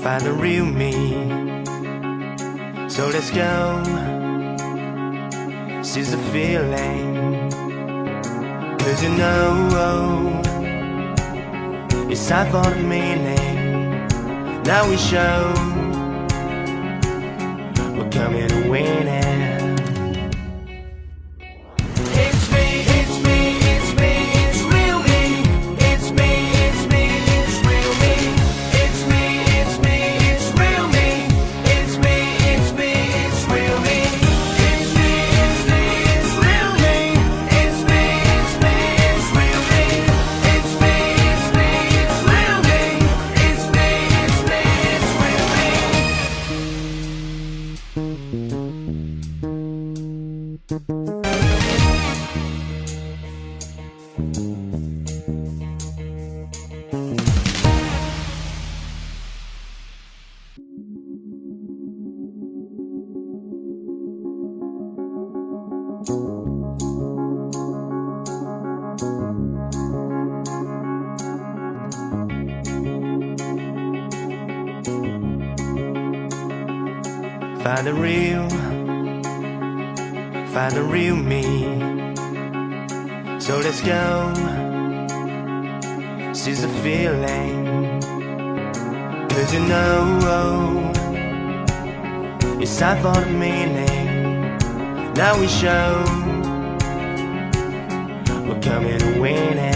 Find the real me. So let's go, seize the feeling. 'Cause you know, it's time for the meaning. Now we show we're coming to win it. Find the real me. So let's go, seize the feeling. 'Cause you know, it's time for the meaning. Now we show we're coming to win it.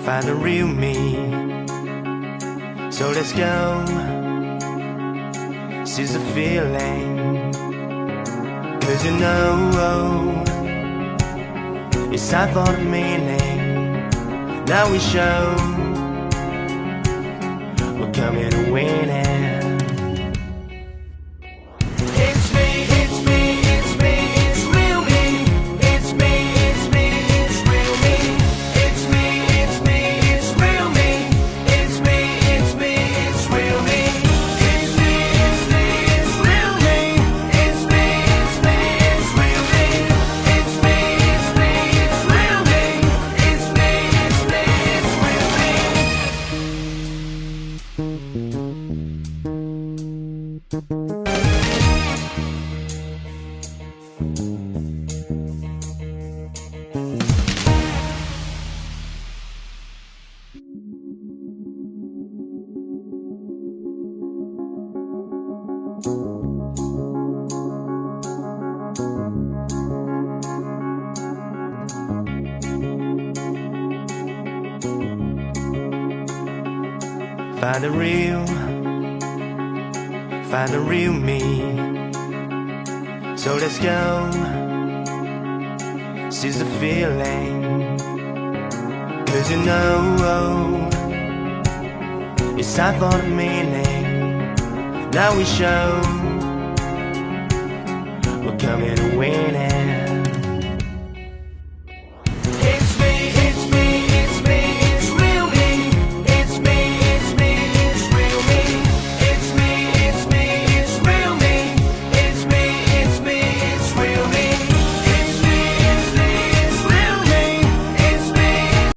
Find the real me. So let's go, seize the feeling. 'Cause you know, it's time for the meaning. Now we show we're coming to win it. Find the real me. So let's go, seize the feeling. 'Cause you know, it's time for the meaning. Now we show we're coming to win it.